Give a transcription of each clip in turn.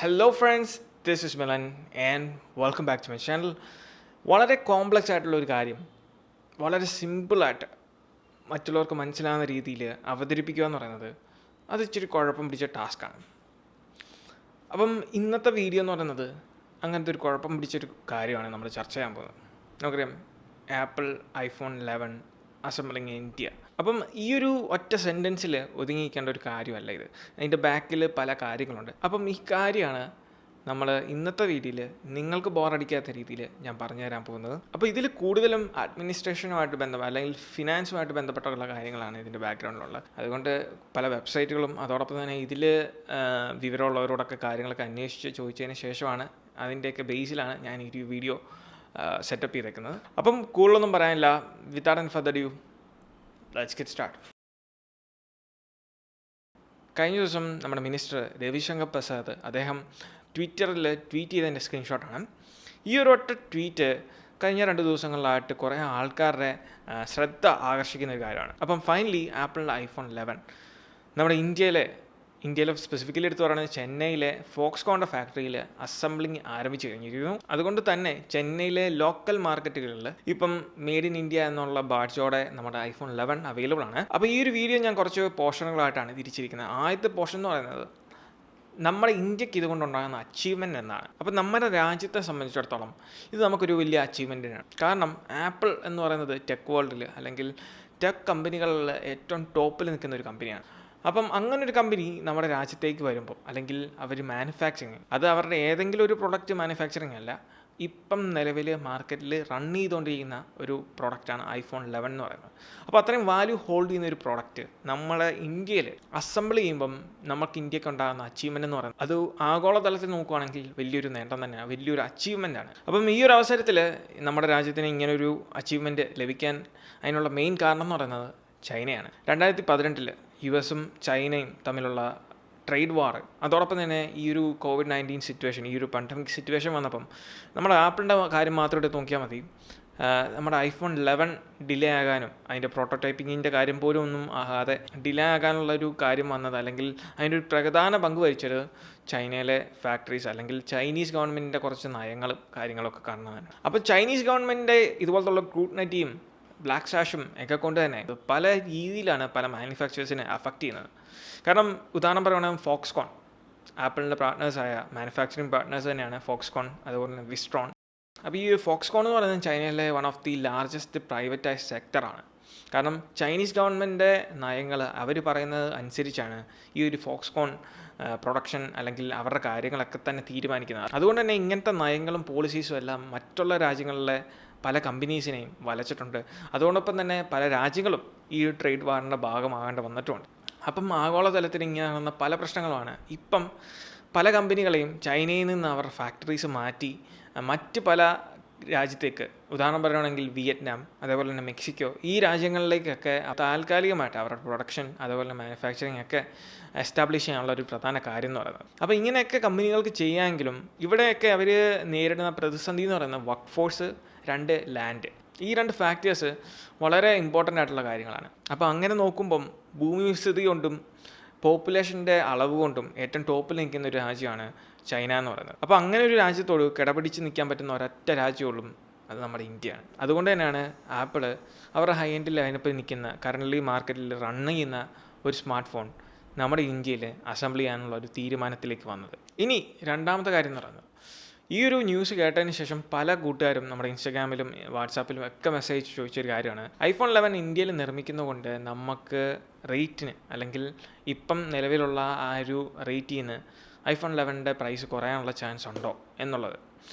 Hello friends, this is Milan and welcome back to my channel. വളരെ complex ആയിട്ടുള്ള ഒരു കാര്യം വളരെ സിമ്പിളായിട്ട് മറ്റുള്ളവർക്ക് മനസ്സിലാവുന്ന രീതിയിൽ അവതരിപ്പിക്കുക എന്ന് പറയുന്നത് അത് ഇച്ചിരി കുഴപ്പം പിടിച്ച ടാസ്ക്കാണ്. അപ്പം ഇന്നത്തെ വീഡിയോ എന്ന് പറയുന്നത് അങ്ങനത്തെ ഒരു കുഴപ്പം പിടിച്ചൊരു കാര്യമാണ് നമ്മൾ ചർച്ച ചെയ്യാൻ പോകുന്നത്. നമുക്കറിയാം ആപ്പിൾ ഐഫോൺ 11 അസംബ്ലിങ് ഇന്ത്യ. അപ്പം ഈ ഒരു ഒറ്റ സെൻറ്റൻസിൽ ഒതുങ്ങിക്കേണ്ട ഒരു കാര്യമല്ല ഇത്. അതിൻ്റെ ബാക്കിൽ പല കാര്യങ്ങളുണ്ട്. അപ്പം ഈ കാര്യമാണ് നമ്മൾ ഇന്നത്തെ വീഡിയോയിൽ നിങ്ങൾക്ക് ബോറടിക്കാത്ത രീതിയിൽ ഞാൻ പറഞ്ഞു തരാൻ പോകുന്നത്. അപ്പോൾ ഇതിൽ കൂടുതലും അഡ്മിനിസ്ട്രേഷനുമായിട്ട് അല്ലെങ്കിൽ ഫിനാൻസുമായിട്ട് ബന്ധപ്പെട്ടുള്ള കാര്യങ്ങളാണ് ഇതിൻ്റെ ബാക്ക്ഗ്രൗണ്ടിലുള്ളത്. അതുകൊണ്ട് പല വെബ്സൈറ്റുകളും അതോടൊപ്പം തന്നെ ഇതിൽ വിവരമുള്ളവരോടൊക്കെ കാര്യങ്ങളൊക്കെ അന്വേഷിച്ച് ചോദിച്ചതിന് ശേഷമാണ് അതിൻ്റെയൊക്കെ ബേസിലാണ് ഞാൻ ഈ വീഡിയോ സെറ്റപ്പ് ചെയ്തേക്കുന്നത്. അപ്പം കൂടുതലൊന്നും പറയാനില്ല. Without any further due, let's get start. കഴിഞ്ഞ ദിവസം നമ്മുടെ മിനിസ്റ്റർ രവിശങ്കർ പ്രസാദ് അദ്ദേഹം ട്വിറ്ററിൽ ട്വീറ്റ് ചെയ്തതിൻ്റെ സ്ക്രീൻഷോട്ടാണ്. ഈ ഒരു ഒറ്റ ട്വീറ്റ് കഴിഞ്ഞ 2 ദിവസങ്ങളിലായിട്ട് കുറേ ആൾക്കാരുടെ ശ്രദ്ധ ആകർഷിക്കുന്ന ഒരു കാര്യമാണ്. അപ്പം ഫൈനലി ആപ്പിളിൻ്റെ ഐഫോൺ 11 നമ്മുടെ ഇന്ത്യയിലെ സ്പെസിഫിക്കലി എടുത്ത് പറയുന്നത് ചെന്നൈയിലെ ഫോക്സ്കോണിൻ്റെ ഫാക്ടറിയിൽ അസംബ്ലിങ് ആരംഭിച്ചു കഴിഞ്ഞിരിക്കുന്നു. അതുകൊണ്ട് തന്നെ ചെന്നൈയിലെ ലോക്കൽ മാർക്കറ്റുകളിൽ ഇപ്പം മെയ്ഡ് ഇൻ ഇന്ത്യ എന്നുള്ള ബാഡ്ജോടെ നമ്മുടെ ഐഫോൺ 11 അവൈലബിൾ ആണ്. അപ്പോൾ ഈ ഒരു വീഡിയോ ഞാൻ കുറച്ച് പോർഷനുകളായിട്ടാണ് തിരിച്ചിരിക്കുന്നത്. ആദ്യത്തെ പോർഷൻ എന്ന് പറയുന്നത് നമ്മുടെ ഇന്ത്യക്ക് ഇതുകൊണ്ടുണ്ടാകുന്ന അച്ചീവ്മെൻറ്റ് എന്നാണ്. അപ്പോൾ നമ്മുടെ രാജ്യത്തെ സംബന്ധിച്ചിടത്തോളം ഇത് നമുക്കൊരു വലിയ അച്ചീവ്മെൻറ്റിനാണ്. കാരണം ആപ്പിൾ എന്ന് പറയുന്നത് ടെക് വേൾഡിൽ അല്ലെങ്കിൽ ടെക് കമ്പനികളിൽ ഏറ്റവും ടോപ്പിൽ നിൽക്കുന്ന ഒരു കമ്പനിയാണ്. അപ്പം അങ്ങനൊരു കമ്പനി നമ്മുടെ രാജ്യത്തേക്ക് വരുമ്പോൾ അല്ലെങ്കിൽ അവർ മാനുഫാക്ചറിങ്, അത് അവരുടെ ഏതെങ്കിലും ഒരു പ്രൊഡക്റ്റ് മാനുഫാക്ചറിങ് അല്ല, ഇപ്പം നിലവിൽ മാർക്കറ്റിൽ റൺ ചെയ്തുകൊണ്ടിരിക്കുന്ന ഒരു പ്രോഡക്റ്റാണ് ഐഫോൺ 11 എന്ന് പറയുന്നത്. അപ്പോൾ അത്രയും വാല്യൂ ഹോൾഡ് ചെയ്യുന്ന ഒരു പ്രോഡക്റ്റ് നമ്മളെ ഇന്ത്യയിൽ അസംബിൾ ചെയ്യുമ്പം നമുക്ക് ഇന്ത്യക്ക് ഉണ്ടാകുന്ന അച്ചീവ്മെൻറ്റ് എന്ന് പറയുന്നത് അത് ആഗോളതലത്തിൽ നോക്കുകയാണെങ്കിൽ വലിയൊരു നേട്ടം തന്നെയാണ്, വലിയൊരു അച്ചീവ്മെൻ്റ് ആണ്. അപ്പം ഈ ഒരു അവസരത്തിൽ നമ്മുടെ രാജ്യത്തിന് ഇങ്ങനൊരു അച്ചീവ്മെൻറ്റ് ലഭിക്കാൻ അതിനുള്ള മെയിൻ കാരണം എന്ന് പറയുന്നത് ചൈനയാണ്. 2018 US-ഉം ചൈനയും തമ്മിലുള്ള ട്രേഡ് വാർ, അതോടൊപ്പം തന്നെ ഈ ഒരു COVID-19 സിറ്റുവേഷൻ, ഈ ഒരു പാൻഡമിക് സിറ്റുവേഷൻ വന്നപ്പം നമ്മുടെ ആപ്പിളിൻ്റെ കാര്യം മാത്രം എടുത്ത് നോക്കിയാൽ മതി. നമ്മുടെ ഐഫോൺ 11 ഡിലേ ആകാനും അതിൻ്റെ പ്രോട്ടോടൈപ്പിങ്ങിൻ്റെ കാര്യം പോലും ഒന്നും ആകാതെ ഡിലേ ആകാനുള്ളൊരു കാര്യം വന്നത് അല്ലെങ്കിൽ അതിൻ്റെ ഒരു പ്രധാന പങ്ക് വഹിച്ചത് ചൈനയിലെ ഫാക്ടറീസ് അല്ലെങ്കിൽ ചൈനീസ് ഗവൺമെൻറ്റിൻ്റെ കുറച്ച് നയങ്ങളും കാര്യങ്ങളൊക്കെ കാരണമാണ്. അപ്പോൾ ചൈനീസ് ഗവൺമെൻറ്റിൻ്റെ ഇതുപോലത്തുള്ള ക്രൂട്ട്നെറ്റിയും ബ്ലാക്ക് സാഷും ഒക്കെ കൊണ്ട് തന്നെ പല രീതിയിലാണ് പല മാനുഫാക്ചറേഴ്സിനെ അഫക്റ്റ് ചെയ്യുന്നത്. കാരണം ഉദാഹരണം പറയുകയാണെങ്കിൽ ഫോക്സ്കോൺ, ആപ്പിളിൻ്റെ പാർട്ട്നേഴ്സായ മാനുഫാക്ചറിങ് പാർട്ട്നേഴ്സ് തന്നെയാണ് ഫോക്സ്കോൺ, അതുപോലെ തന്നെ വിസ്ട്രോൺ. അപ്പോൾ ഈ ഫോക്സ്കോൺ എന്ന് പറയുന്നത് ചൈനയിലെ one of the largest privatise സെക്ടറാണ്. കാരണം ചൈനീസ് ഗവൺമെൻറ്റിൻ്റെ നയങ്ങൾ അവർ പറയുന്നത് അനുസരിച്ചാണ് ഈ ഒരു ഫോക്സ്കോൺ പ്രൊഡക്ഷൻ അല്ലെങ്കിൽ അവരുടെ കാര്യങ്ങളൊക്കെ തന്നെ തീരുമാനിക്കുന്നത്. അതുകൊണ്ട് തന്നെ ഇങ്ങനത്തെ നയങ്ങളും പോളിസീസും എല്ലാം മറ്റുള്ള രാജ്യങ്ങളിലെ പല കമ്പനീസിനെയും വലച്ചിട്ടുണ്ട്. അതോടൊപ്പം തന്നെ പല രാജ്യങ്ങളും ഈ ട്രേഡ് വാറിൻ്റെ ഭാഗമാകേണ്ടി വന്നിട്ടുമുണ്ട്. അപ്പം ആഗോളതലത്തിൽ ഇങ്ങനെ നടന്ന പല പ്രശ്നങ്ങളുമാണ് ഇപ്പം പല കമ്പനികളെയും ചൈനയിൽ നിന്ന് അവർ ഫാക്ടറീസ് മാറ്റി മറ്റ് പല രാജ്യത്തേക്ക്, ഉദാഹരണം പറയുകയാണെങ്കിൽ വിയറ്റ്നാം, അതേപോലെ തന്നെ മെക്സിക്കോ, ഈ രാജ്യങ്ങളിലേക്കൊക്കെ താൽക്കാലികമായിട്ട് അവരുടെ പ്രൊഡക്ഷൻ അതുപോലെ തന്നെ മാനുഫാക്ചറിങ് ഒക്കെ എസ്റ്റാബ്ലിഷ് ചെയ്യാനുള്ള ഒരു പ്രധാന കാര്യം എന്ന് പറയുന്നത്. അപ്പോൾ ഇങ്ങനെയൊക്കെ കമ്പനികൾക്ക് ചെയ്യാമെങ്കിലും ഇവിടെയൊക്കെ അവർ നേരിടുന്ന പ്രതിസന്ധി എന്ന് പറയുന്നത് വർക്ക് ഫോഴ്സ്, 2 ലാൻഡ്, ഈ 2 ഫാക്ടേഴ്സ് വളരെ ഇമ്പോർട്ടൻ്റ് ആയിട്ടുള്ള കാര്യങ്ങളാണ്. അപ്പോൾ അങ്ങനെ നോക്കുമ്പം ഭൂമി വിസ്തൃതി കൊണ്ടും പോപ്പുലേഷൻ്റെ അളവ് കൊണ്ടും ഏറ്റവും ടോപ്പിൽ നിൽക്കുന്ന ഒരു രാജ്യമാണ് ചൈന എന്ന് പറയുന്നത്. അപ്പോൾ അങ്ങനെ ഒരു രാജ്യത്തോട് കിടപിടിച്ച് നിൽക്കാൻ പറ്റുന്ന ഒരൊറ്റ രാജ്യമുള്ളൂ, അത് നമ്മുടെ ഇന്ത്യയാണ്. അതുകൊണ്ട് തന്നെയാണ് ആപ്പിൾ അവരുടെ ഹൈ എൻഡിൽ അതിനിപ്പോൾ നിൽക്കുന്ന കറൻ്റ്ലി മാർക്കറ്റിൽ റൺ ചെയ്യുന്ന ഒരു സ്മാർട്ട് ഫോൺ നമ്മുടെ ഇന്ത്യയിൽ അസംബിൾ ചെയ്യാനുള്ള ഒരു തീരുമാനത്തിലേക്ക് വന്നത്. ഇനി രണ്ടാമത്തെ കാര്യം എന്ന് പറയുന്നത്, ഈ ഒരു ന്യൂസ് കേട്ടതിന് ശേഷം പല കൂട്ടുകാരും നമ്മുടെ ഇൻസ്റ്റാഗ്രാമിലും വാട്സാപ്പിലും ഒക്കെ മെസ്സേജ് ചോദിച്ചൊരു കാര്യമാണ്, ഐഫോൺ 11 ഇന്ത്യയിൽ നിർമ്മിക്കുന്നതുകൊണ്ട് നമുക്ക് റേറ്റിന് അല്ലെങ്കിൽ ഇപ്പം നിലവിലുള്ള ആ ഒരു റേറ്റിൽ നിന്ന് ഐഫോൺ 11 പ്രൈസ് കുറയാനുള്ള ചാൻസ് ഉണ്ടോ എന്നുള്ളത്.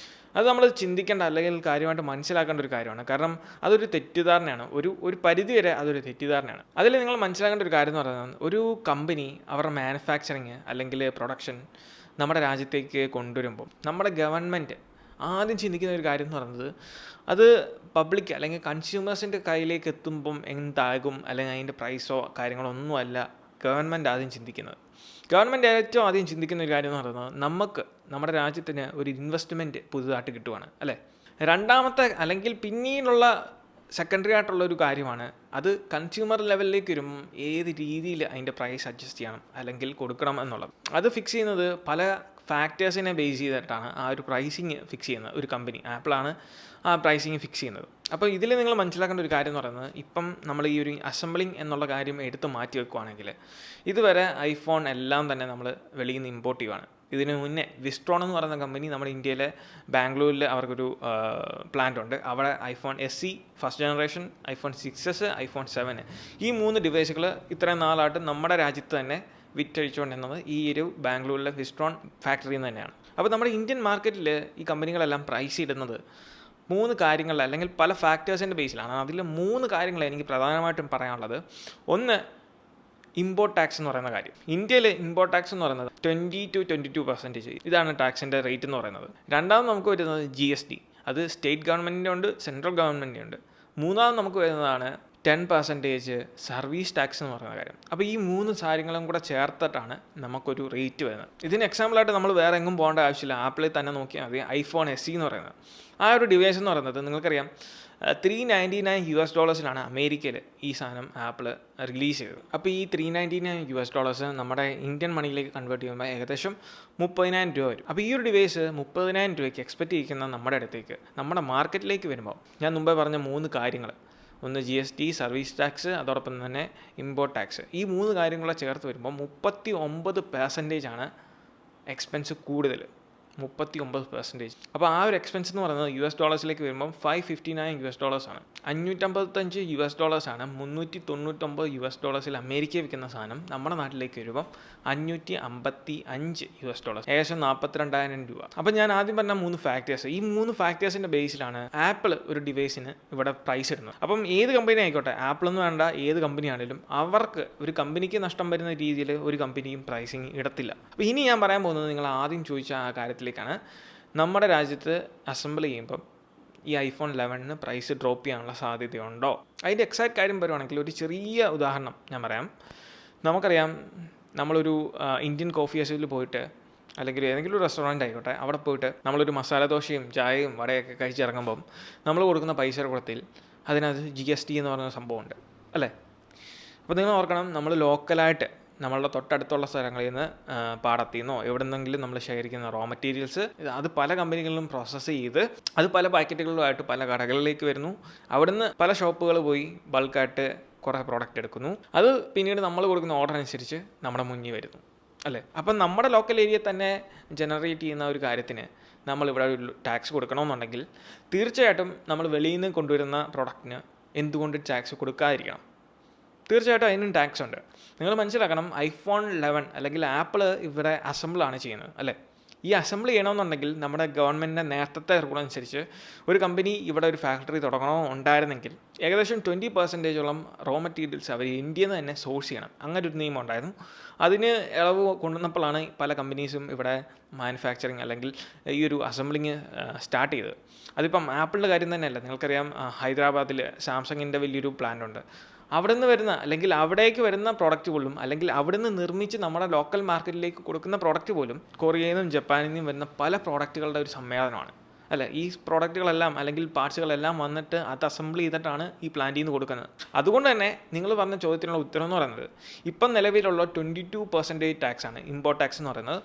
അത് നമ്മൾ ചിന്തിക്കേണ്ട അല്ലെങ്കിൽ കാര്യമായിട്ട് മനസ്സിലാക്കേണ്ട ഒരു കാര്യമാണ്. കാരണം അതൊരു തെറ്റിദ്ധാരണയാണ്, ഒരു പരിധിവരെ അതൊരു തെറ്റിദ്ധാരണയാണ്. അതിൽ നിങ്ങൾ മനസ്സിലാക്കേണ്ട ഒരു കാര്യം എന്ന് പറയുന്നത്, ഒരു കമ്പനി അവരുടെ മാനുഫാക്ചറിങ് അല്ലെങ്കിൽ പ്രൊഡക്ഷൻ നമ്മുടെ രാജ്യത്തേക്ക് കൊണ്ടുവരുമ്പോൾ നമ്മുടെ ഗവൺമെൻറ് ആദ്യം ചിന്തിക്കുന്ന ഒരു കാര്യം എന്ന് പറയുന്നത് അത് പബ്ലിക് അല്ലെങ്കിൽ കൺസ്യൂമേഴ്സിൻ്റെ കയ്യിലേക്ക് എത്തുമ്പം എന്താകും അല്ലെങ്കിൽ അതിൻ്റെ പ്രൈസോ കാര്യങ്ങളോ ഒന്നുമല്ല ഗവൺമെൻറ് ആദ്യം ചിന്തിക്കുന്നത്. ഗവൺമെൻറ് ഏറ്റവും ആദ്യം ചിന്തിക്കുന്ന ഒരു കാര്യം എന്ന് പറയുന്നത് നമ്മുടെ രാജ്യത്തിന് ഒരു ഇൻവെസ്റ്റ്മെൻറ്റ് പുതുതായിട്ട് കിട്ടുവാണ് അല്ലേ. രണ്ടാമത്തെ അല്ലെങ്കിൽ പിന്നീടുള്ള സെക്കൻഡറി ആയിട്ടുള്ള ഒരു കാര്യമാണ് അത് കൺസ്യൂമർ ലെവലിലേക്ക് വരുമ്പം ഏത് രീതിയിൽ അതിൻ്റെ പ്രൈസ് അഡ്ജസ്റ്റ് ചെയ്യണം അല്ലെങ്കിൽ കൊടുക്കണം എന്നുള്ളത്. അത് ഫിക്സ് ചെയ്യുന്നത് പല ഫാക്ടേഴ്സിനെ ബേസ് ചെയ്തിട്ടാണ് ആ ഒരു പ്രൈസിങ് ഫിക്സ് ചെയ്യുന്നത്. ഒരു കമ്പനി ആപ്പിളാണ് ആ പ്രൈസിങ് ഫിക്സ് ചെയ്യുന്നത്. അപ്പോൾ ഇതിൽ നിങ്ങൾ മനസ്സിലാക്കേണ്ട ഒരു കാര്യം എന്ന് പറയുന്നത്, ഇപ്പം നമ്മൾ ഈ ഒരു അസംബ്ലിങ് എന്നുള്ള കാര്യം എടുത്ത് മാറ്റി വെക്കുകയാണെങ്കിൽ, ഇതുവരെ ഐഫോൺ എല്ലാം തന്നെ നമ്മൾ വെളിയിൽ നിന്ന് ഇമ്പോർട്ട് ചെയ്യുവാണ്. ഇതിന് മുന്നേ വിസ്ട്രോൺ എന്ന് പറയുന്ന കമ്പനി നമ്മുടെ ഇന്ത്യയിലെ ബാംഗ്ലൂരിൽ അവർക്കൊരു പ്ലാന്റ് ഉണ്ട്. അവിടെ iPhone SE first generation, iPhone 6s, iPhone 7 ഈ 3 ഡിവൈസുകൾ ഇത്രയും നാളായിട്ട് നമ്മുടെ രാജ്യത്ത് തന്നെ വിറ്റഴിച്ചുകൊണ്ടിരുന്നത് ഈ ഒരു ബാംഗ്ലൂരിലെ വിസ്ട്രോൺ ഫാക്ടറിയിൽ നിന്ന് തന്നെയാണ്. അപ്പോൾ നമ്മുടെ ഇന്ത്യൻ മാർക്കറ്റിൽ ഈ കമ്പനികളെല്ലാം പ്രൈസ് ഇടുന്നത് 3 കാര്യങ്ങളിൽ അല്ലെങ്കിൽ പല ഫാക്ടേഴ്സിൻ്റെ ബേസിലാണ്. അതിൽ 3 കാര്യങ്ങൾ എനിക്ക് പ്രധാനമായിട്ടും പറയാനുള്ളത്. ഒന്ന്, ഇമ്പോർട്ട് ടാക്സ് എന്ന് പറയുന്ന കാര്യം. ഇന്ത്യയിൽ ഇമ്പോർട്ട് ടാക്സ് എന്ന് പറയുന്നത് 20 to 22%. ഇതാണ് ടാക്സിൻ്റെ റേറ്റ് എന്ന് പറയുന്നത്. രണ്ടാമത് നമുക്ക് വരുന്നത് GST. അത് സ്റ്റേറ്റ് ഗവൺമെൻറ്റിൻ്റെ ഉണ്ട്, സെൻട്രൽ ഗവൺമെൻറ്റിൻ്റെ ഉണ്ട്. മൂന്നാമത് നമുക്ക് വരുന്നതാണ് 10% സർവീസ് ടാക്സ് എന്ന് പറയുന്ന കാര്യം. അപ്പോൾ ഈ 3 കാര്യങ്ങളും കൂടെ ചേർത്തിട്ടാണ് നമുക്കൊരു റേറ്റ് വരുന്നത്. ഇതിന് എക്സാമ്പിളായിട്ട് നമ്മൾ വേറെ എങ്ങും പോകേണ്ട ആവശ്യമില്ല. ആപ്പിളിൽ തന്നെ നോക്കിയാൽ മതി. iPhone SE എന്ന് പറയുന്നത്, ആ ഒരു ഡിവൈസ് എന്ന് പറയുന്നത് നിങ്ങൾക്കറിയാം $399 അമേരിക്കയിൽ ഈ സാധനം ആപ്പിൾ റിലീസ് ചെയ്തത്. അപ്പോൾ ഈ $399 നമ്മുടെ ഇന്ത്യൻ മണിയിലേക്ക് കൺവേർട്ട് ചെയ്യുമ്പോൾ ഏകദേശം 30,000 രൂപ വരും. അപ്പോൾ ഈ ഒരു ഡിവൈസ് 30,000 രൂപയ്ക്ക് എക്സ്പെക്റ്റ് ചെയ്യിക്കുന്ന നമ്മുടെ അടുത്തേക്ക്, നമ്മുടെ മാർക്കറ്റിലേക്ക് വരുമ്പോൾ, ഞാൻ മുമ്പേ പറഞ്ഞ 3 കാര്യങ്ങൾ, ഒന്ന് GST, സർവീസ് ടാക്സ്, അതോടൊപ്പം തന്നെ ഇമ്പോർട്ട് ടാക്സ്, ഈ 3 കാര്യങ്ങളെ ചേർത്ത് വരുമ്പോൾ 39% എക്സ്പെൻസ് കൂടുതൽ. 39%. അപ്പോൾ ആ ഒരു എക്സ്പെൻസ് എന്ന് പറയുന്നത് $US വരുമ്പം $559 ആണ്. $555 ആണ്. $399 അമേരിക്കയിൽ വിൽക്കുന്ന സാധനം നമ്മുടെ നാട്ടിലേക്ക് വരുമ്പം $555, ഏകദേശം 42,000 രൂപ. അപ്പോൾ ഞാൻ ആദ്യം പറഞ്ഞ 3 ഫാക്ടേഴ്സ്, ഈ 3 ഫാക്ടേഴ്സിൻ്റെ ബേസിലാണ് ആപ്പിൾ ഒരു ഡിവൈസിന് ഇവിടെ പ്രൈസ് ഇടുന്നത്. അപ്പം ഏത് കമ്പനി ആയിക്കോട്ടെ, ആപ്പിൾ എന്ന് വേണ്ട ഏത് കമ്പനി ആണെങ്കിലും അവർക്ക് ഒരു കമ്പനിക്ക് നഷ്ടം വരുന്ന രീതിയിൽ ഒരു കമ്പനിയും പ്രൈസിങ് ഇടത്തില്ല. അപ്പോൾ ഇനി ഞാൻ പറയാൻ പോകുന്നത് നിങ്ങൾ ആദ്യം ചോദിച്ച ആ കാര്യത്തിലേക്കാണ്. നമ്മുടെ രാജ്യത്ത് അസംബിൾ ചെയ്യുമ്പം ഈ iPhone 11 പ്രൈസ് ഡ്രോപ്പ് ചെയ്യാനുള്ള സാധ്യതയുണ്ടോ? അതിൻ്റെ എക്സാക്ട് കാര്യം പറയുവാണെങ്കിൽ ഒരു ചെറിയ ഉദാഹരണം ഞാൻ പറയാം. നമുക്കറിയാം, നമ്മളൊരു ഇന്ത്യൻ കോഫി ഹൗസിൽ പോയിട്ട്, അല്ലെങ്കിൽ ഏതെങ്കിലും ഒരു റെസ്റ്റോറൻറ്റ് ആയിക്കോട്ടെ, അവിടെ പോയിട്ട് നമ്മളൊരു മസാല ദോശയും ചായയും വടയൊക്കെ കഴിച്ചിറങ്ങുമ്പം നമ്മൾ കൊടുക്കുന്ന പൈസയുടെ കൂട്ടത്തിൽ അതിനകത്ത് GST എന്ന് പറയുന്ന സംഭവമുണ്ട്, അല്ലേ? അപ്പോൾ നിങ്ങൾ ഓർക്കണം, നമ്മൾ ലോക്കലായിട്ട് നമ്മളുടെ തൊട്ടടുത്തുള്ള സ്ഥലങ്ങളിൽ നിന്ന്, പാടത്തിൽ നിന്നോ എവിടെ നിന്നെങ്കിലും നമ്മൾ ശേഖരിക്കുന്ന റോ മെറ്റീരിയൽസ്, അത് പല കമ്പനികളിലും പ്രോസസ്സ് ചെയ്ത് അത് പല പാക്കറ്റുകളുമായിട്ട് പല കടകളിലേക്ക് വരുന്നു. അവിടുന്ന് പല ഷോപ്പുകൾ പോയി ബൾക്കായിട്ട് കുറേ പ്രോഡക്റ്റ് എടുക്കുന്നു. അത് പിന്നീട് നമ്മൾ കൊടുക്കുന്ന ഓർഡർ അനുസരിച്ച് നമ്മുടെ മുന്നിൽ വരുന്നു, അല്ലേ? അപ്പം നമ്മുടെ ലോക്കൽ ഏരിയയിൽ തന്നെ ജനറേറ്റ് ചെയ്യുന്ന ഒരു കാര്യത്തിന് നമ്മളിവിടെ ഒരു ടാക്സ് കൊടുക്കണമെന്നുണ്ടെങ്കിൽ തീർച്ചയായിട്ടും നമ്മൾ വെളിയിൽ നിന്ന് കൊണ്ടുവരുന്ന പ്രോഡക്റ്റിന് എന്തുകൊണ്ട് ടാക്സ് കൊടുക്കാതിരിക്കണം? തീർച്ചയായിട്ടും അതിനും ടാക്സ് ഉണ്ട്. നിങ്ങൾ മനസ്സിലാക്കണം, iPhone 11 അല്ലെങ്കിൽ ആപ്പിൾ ഇവിടെ അസംബിളാണ് ചെയ്യുന്നത്, അല്ലേ? ഈ അസംബിൾ ചെയ്യണമെന്നുണ്ടെങ്കിൽ നമ്മുടെ ഗവൺമെൻറ്റിൻ്റെ നേരത്തെ റൂൾ അനുസരിച്ച് ഒരു കമ്പനി ഇവിടെ ഒരു ഫാക്ടറി ഉണ്ടായിരുന്നെങ്കിൽ ഏകദേശം 20% റോ മെറ്റീരിയൽസ് അവർ ഇന്ത്യയിൽ നിന്ന് തന്നെ സോഴ്സ് ചെയ്യണം. അങ്ങനെ ഒരു നിയമം ഉണ്ടായിരുന്നു. അതിന് ഇളവ് കൊണ്ടുവന്നപ്പോഴാണ് പല കമ്പനീസും ഇവിടെ മാനുഫാക്ചറിങ് അല്ലെങ്കിൽ ഈ ഒരു അസംബ്ലിങ് സ്റ്റാർട്ട് ചെയ്തത്. അതിപ്പം ആപ്പിളിൻ്റെ കാര്യം തന്നെയല്ല. നിങ്ങൾക്കറിയാം, ഹൈദരാബാദിൽ സാംസങ്ങിൻ്റെ വലിയൊരു പ്ലാന്റ് ഉണ്ട്. അവിടെ നിന്ന് വരുന്ന അല്ലെങ്കിൽ അവിടേക്ക് വരുന്ന പ്രോഡക്റ്റ് പോലും, അല്ലെങ്കിൽ അവിടെ നിന്ന് നിർമ്മിച്ച് നമ്മുടെ ലോക്കൽ മാർക്കറ്റിലേക്ക് കൊടുക്കുന്ന പ്രോഡക്റ്റ് പോലും കൊറിയയിൽ നിന്നും ജപ്പാനിൽ നിന്നും വരുന്ന പല പ്രോഡക്റ്റുകളുടെ ഒരു സമ്മേളനമാണ്, അല്ലേ? ഈ പ്രോഡക്റ്റുകളെല്ലാം അല്ലെങ്കിൽ പാർട്സുകളെല്ലാം വന്നിട്ട് അത് അസംബിൾ ചെയ്തിട്ടാണ് ഈ പ്ലാന്റിൽ നിന്ന് കൊടുക്കുന്നത്. അതുകൊണ്ട് തന്നെ നിങ്ങൾ പറഞ്ഞ ചോദ്യത്തിനുള്ള ഉത്തരം എന്ന് പറയുന്നത്, ഇപ്പം നിലവിലുള്ള 22% ടാക്സാണ് ഇമ്പോർട്ട് ടാക്സ് എന്ന് പറയുന്നത്.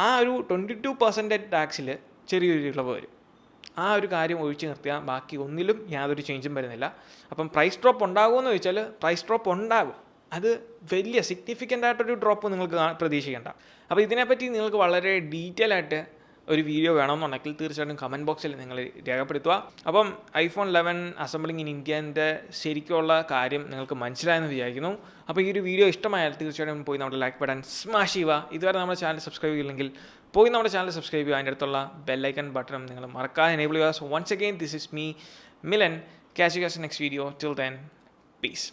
ആ ഒരു 22% ടാക്സിൽ ചെറിയൊരു ഇളവ് വരും. ആ ഒരു കാര്യം ഒഴിച്ച് നിർത്തിയാൽ ബാക്കി ഒന്നിലും യാതൊരു ചേഞ്ചും വരുന്നില്ല. അപ്പം പ്രൈസ് ഡ്രോപ്പ് ഉണ്ടാകുമെന്ന് ചോദിച്ചാൽ പ്രൈസ് ഡ്രോപ്പ് ഉണ്ടാകും. അത് വലിയ സിഗ്നിഫിക്കൻ്റ് ആയിട്ടൊരു ഡ്രോപ്പ് നിങ്ങൾക്ക് പ്രതീക്ഷിക്കേണ്ട. അപ്പോൾ ഇതിനെപ്പറ്റി നിങ്ങൾക്ക് വളരെ ഡീറ്റെയിൽ ആയിട്ട് ഒരു വീഡിയോ വേണമെന്നുണ്ടെങ്കിൽ തീർച്ചയായിട്ടും കമൻറ്റ് ബോക്സിൽ നിങ്ങൾ രേഖപ്പെടുത്തുക. അപ്പം iPhone 11 അസംബ്ലിങ് ഇൻ ഇന്ത്യൻ്റെ ശരിക്കുള്ള കാര്യം നിങ്ങൾക്ക് മനസ്സിലായെന്ന് വിചാരിക്കുന്നു. അപ്പോൾ ഈ ഒരു വീഡിയോ ഇഷ്ടമായാൽ തീർച്ചയായിട്ടും പോയി നമ്മുടെ ലൈക്ക് ബട്ടൺ സ്മാഷ് ചെയ്യുക. ഇതുവരെ നമ്മുടെ ചാനൽ സബ്സ്ക്രൈബ് ചെയ്യില്ലെങ്കിൽ പോയി നമ്മുടെ ചാനൽ സബ്സ്ക്രൈബ് ചെയ്യുക. അതിൻ്റെ അടുത്തുള്ള ബെല്ലൈക്കൺ ബട്ടൺ നിങ്ങൾ മറക്കാതെ എനേബിൾ ചെയ്യുക. So once again, this is me, Milan. Catch you guys in the next video. Till then, peace.